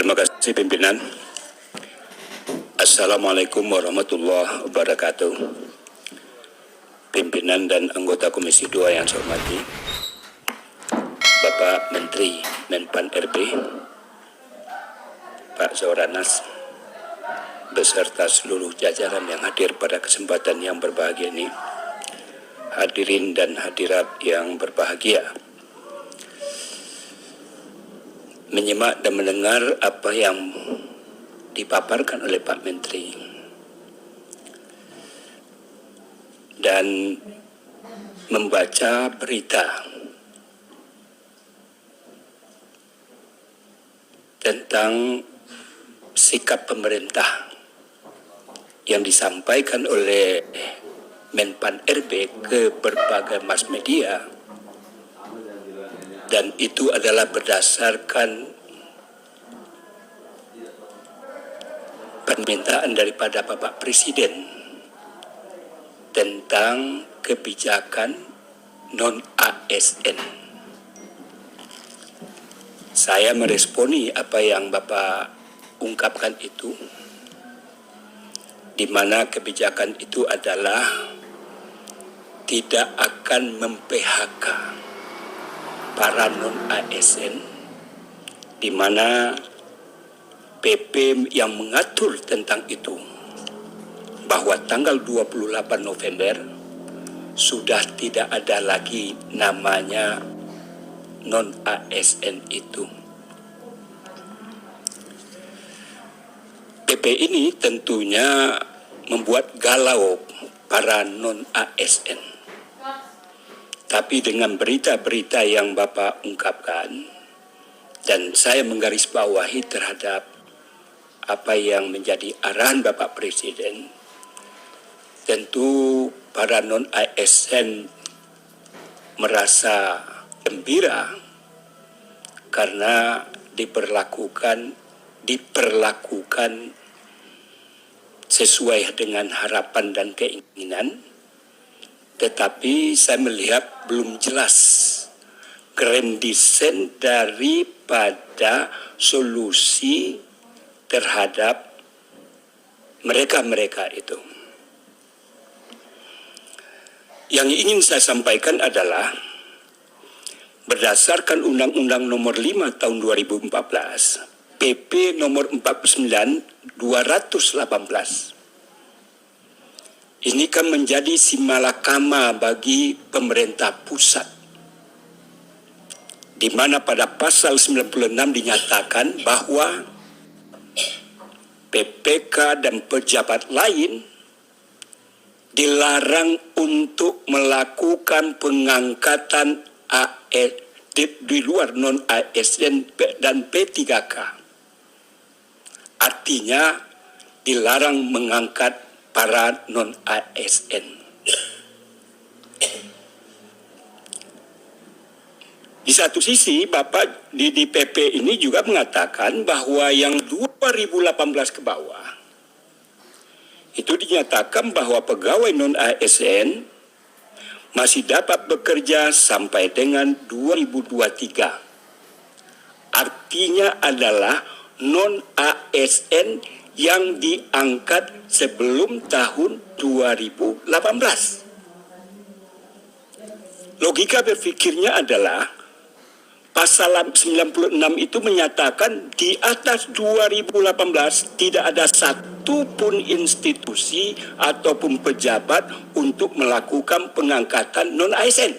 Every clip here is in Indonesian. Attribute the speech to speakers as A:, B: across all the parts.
A: Terima kasih pimpinan. Assalamualaikum warahmatullahi wabarakatuh. Pimpinan dan anggota Komisi 2 yang saya hormati, Bapak Menteri Menpan RB, Pak Zohranas, beserta seluruh jajaran yang hadir pada kesempatan yang berbahagia ini, hadirin dan hadirat yang berbahagia. Menyimak dan mendengar apa yang dipaparkan oleh Pak Menteri dan membaca berita tentang sikap pemerintah yang disampaikan oleh Menpan RB ke berbagai mass media, dan itu adalah berdasarkan permintaan daripada Bapak Presiden tentang kebijakan non-ASN. Saya meresponi apa yang Bapak ungkapkan itu, di mana kebijakan itu adalah tidak akan mem-PHK para non-ASN, di mana PP yang mengatur tentang itu bahwa tanggal 28 November sudah tidak ada lagi namanya non-ASN itu. PP ini tentunya membuat galau para non-ASN. Tapi dengan berita-berita yang Bapak ungkapkan, dan saya menggarisbawahi terhadap apa yang menjadi arahan Bapak Presiden, tentu para non-ASN merasa gembira karena diperlakukan sesuai dengan harapan dan keinginan. Tetapi saya melihat belum jelas grand design daripada solusi terhadap mereka-mereka itu. Yang ingin saya sampaikan adalah berdasarkan Undang-Undang Nomor 5 Tahun 2014, PP Nomor 49 218. Ini kan menjadi simalakama bagi pemerintah pusat, di mana pada pasal 96 dinyatakan bahwa PPK dan pejabat lain dilarang untuk melakukan pengangkatan di luar non-ASN dan P3K. Artinya dilarang mengangkat para non-ASN. Di satu sisi, Bapak di PP ini juga mengatakan bahwa yang 2018 ke bawah, itu dinyatakan bahwa pegawai non-ASN masih dapat bekerja sampai dengan 2023. Artinya adalah non-ASN yang diangkat sebelum tahun 2018. Logika berpikirnya adalah pasal 96 itu menyatakan di atas 2018 tidak ada satupun institusi ataupun pejabat untuk melakukan pengangkatan non-ASN.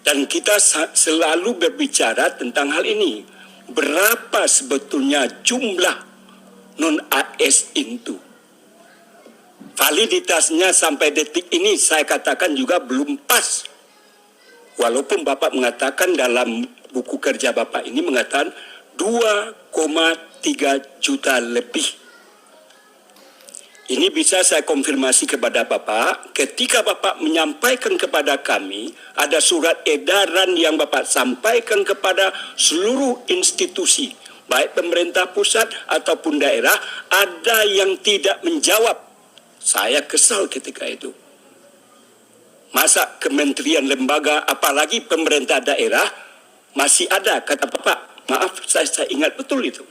A: Dan kita selalu berbicara tentang hal ini. Berapa sebetulnya jumlah non-ASN itu? Validitasnya sampai detik ini saya katakan juga belum pas. Walaupun Bapak mengatakan dalam buku kerja Bapak ini mengatakan 2,3 juta lebih. Ini bisa saya konfirmasi kepada Bapak, ketika Bapak menyampaikan kepada kami, ada surat edaran yang Bapak sampaikan kepada seluruh institusi, baik pemerintah pusat ataupun daerah, ada yang tidak menjawab. Saya kesal ketika itu. Masa kementerian lembaga, apalagi pemerintah daerah, masih ada, kata Bapak, Maaf, saya ingat betul itu.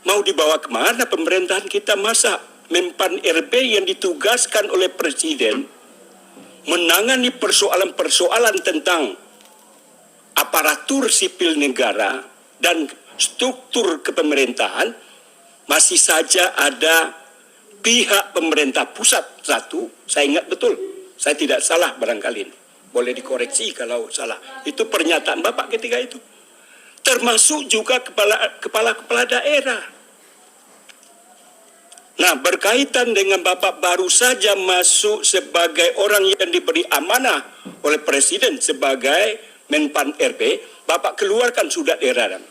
A: Mau dibawa kemana pemerintahan kita? Masa Menpan RB yang ditugaskan oleh Presiden menangani persoalan-persoalan tentang aparatur sipil negara dan struktur kepemerintahan, masih saja ada pihak pemerintah pusat satu, saya ingat betul, saya tidak salah barangkali, boleh dikoreksi kalau salah, itu pernyataan Bapak ketika itu, termasuk juga kepala daerah. Nah, berkaitan dengan Bapak baru saja masuk sebagai orang yang diberi amanah oleh Presiden sebagai Menpan RB, Bapak keluarkan surat edaran.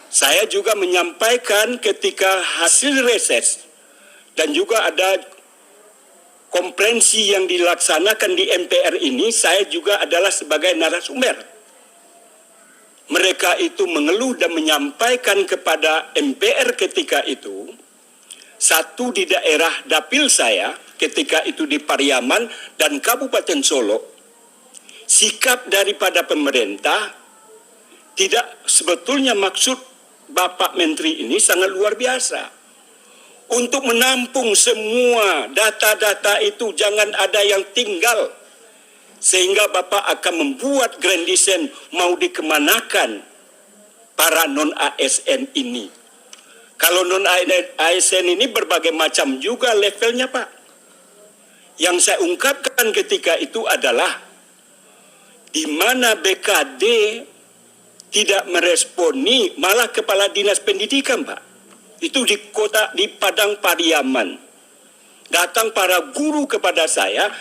A: Saya juga menyampaikan ketika hasil reses dan juga ada konferensi yang dilaksanakan di MPR ini, saya juga adalah sebagai narasumber. Mereka itu mengeluh dan menyampaikan kepada MPR ketika itu, satu di daerah dapil saya ketika itu di Pariaman dan Kabupaten Solo, sikap daripada pemerintah tidak sebetulnya maksud Bapak Menteri ini sangat luar biasa. Untuk menampung semua data-data itu, jangan ada yang tinggal. Sehingga Bapak akan membuat grand design mau dikemanakan para non-ASN ini. Kalau non-ASN ini berbagai macam juga levelnya, Pak. Yang saya ungkapkan ketika itu adalah di mana BKD tidak meresponi, malah Kepala Dinas Pendidikan, Pak. Itu di Padang Pariaman. Datang para guru kepada saya,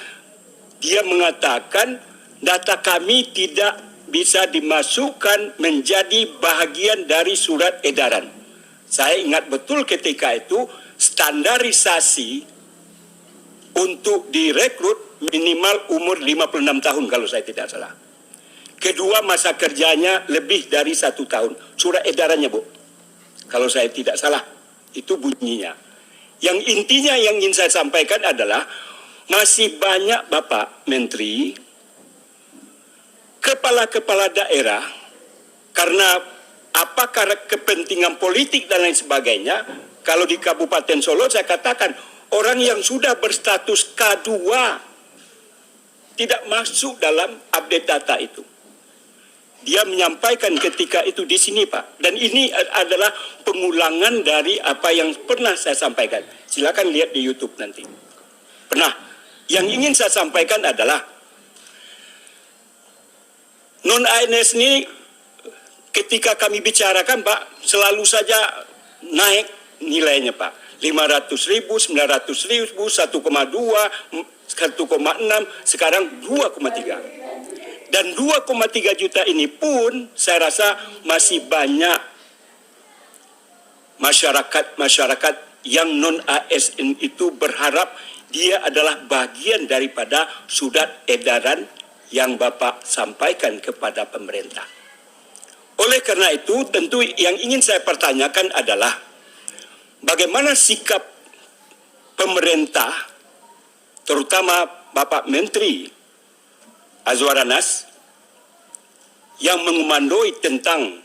A: dia mengatakan data kami tidak bisa dimasukkan menjadi bahagian dari surat edaran. Saya ingat betul ketika itu standarisasi untuk direkrut minimal umur 56 tahun kalau saya tidak salah. Kedua, masa kerjanya lebih dari 1 tahun. Surat edarannya, Bu. Kalau saya tidak salah, itu bunyinya. Yang intinya yang ingin saya sampaikan adalah masih banyak Bapak Menteri, kepala-kepala daerah, karena apakah kepentingan politik dan lain sebagainya. Kalau di Kabupaten Solo saya katakan orang yang sudah berstatus K2 tidak masuk dalam update data itu. Dia menyampaikan ketika itu di sini, Pak. Dan ini adalah pengulangan dari apa yang pernah saya sampaikan. Silakan lihat di YouTube nanti. Pernah. Yang ingin saya sampaikan adalah non-ASN ini ketika kami bicarakan, Pak, selalu saja naik nilainya, Pak. 500.000, 900.000, 1,2, 1,6, sekarang 2,3. Dan 2,3 juta ini pun saya rasa masih banyak masyarakat yang non-ASN itu berharap dia adalah bagian daripada surat edaran yang Bapak sampaikan kepada pemerintah. Oleh karena itu, tentu yang ingin saya pertanyakan adalah bagaimana sikap pemerintah, terutama Bapak Menteri Azwar Anas, yang mengomandoi tentang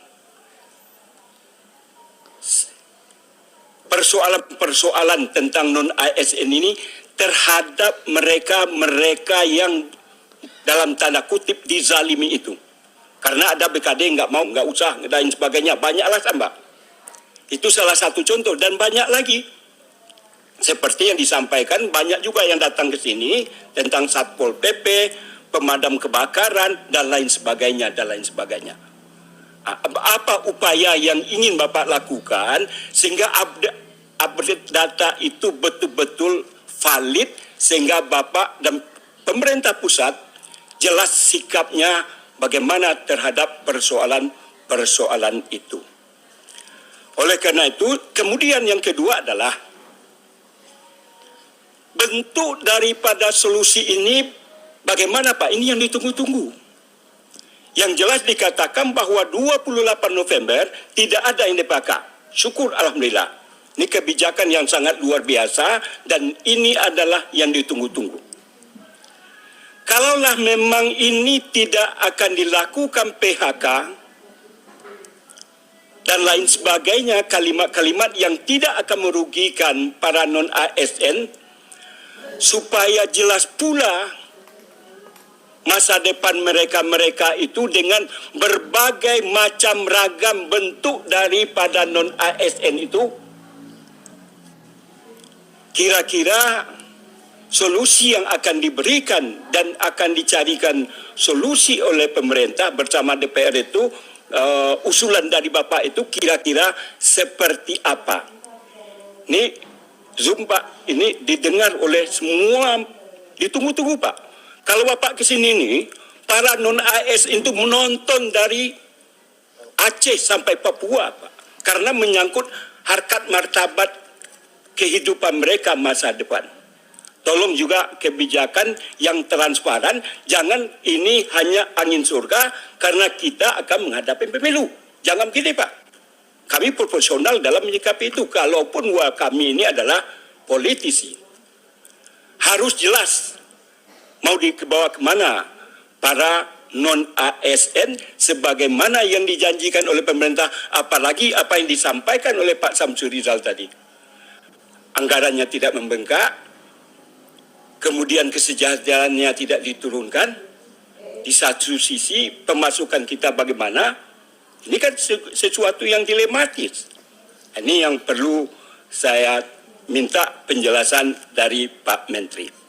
A: persoalan-persoalan tentang non-ASN ini terhadap mereka yang dalam tanda kutip dizalimi itu. Karena ada BKD nggak usah, dan sebagainya. Banyak alasan, Mbak. Itu salah satu contoh, dan banyak lagi. Seperti yang disampaikan, banyak juga yang datang ke sini tentang Satpol PP, pemadam kebakaran, dan lain sebagainya, Apa upaya yang ingin Bapak lakukan sehingga update data itu betul-betul valid, sehingga Bapak dan pemerintah pusat jelas sikapnya bagaimana terhadap persoalan itu. Oleh karena itu, kemudian yang kedua adalah bentuk daripada solusi ini bagaimana, Pak? Ini yang ditunggu-tunggu. Yang jelas dikatakan bahwa 28 November tidak ada yang dipakai. Syukur Alhamdulillah. Ini kebijakan yang sangat luar biasa dan ini adalah yang ditunggu-tunggu. Kalaulah memang ini tidak akan dilakukan PHK dan lain sebagainya, kalimat-kalimat yang tidak akan merugikan para non-ASN, supaya jelas pula masa depan mereka-mereka itu dengan berbagai macam ragam bentuk daripada non-ASN itu, kira-kira solusi yang akan diberikan dan akan dicarikan solusi oleh pemerintah bersama DPR itu, usulan dari Bapak itu kira-kira seperti apa? Ini Zoom Pak, ini didengar oleh semua, ditunggu-tunggu Pak. Kalau Bapak ke sini nih, para non-ASN itu menonton dari Aceh sampai Papua Pak, karena menyangkut harkat martabat kehidupan mereka masa depan. Tolong juga kebijakan yang transparan, jangan ini hanya angin surga karena kita akan menghadapi pemilu. Jangan begini Pak. Kami proporsional dalam menyikapi itu, kalaupun kami ini adalah politisi. Harus jelas mau dibawa kemana para non-ASN sebagaimana yang dijanjikan oleh pemerintah, apalagi apa yang disampaikan oleh Pak Samsuri Rizal tadi. Anggarannya tidak membengkak, kemudian kesejahteraannya tidak diturunkan. Di satu sisi pemasukan kita bagaimana? Ini kan sesuatu yang dilematis. Ini yang perlu saya minta penjelasan dari Pak Menteri.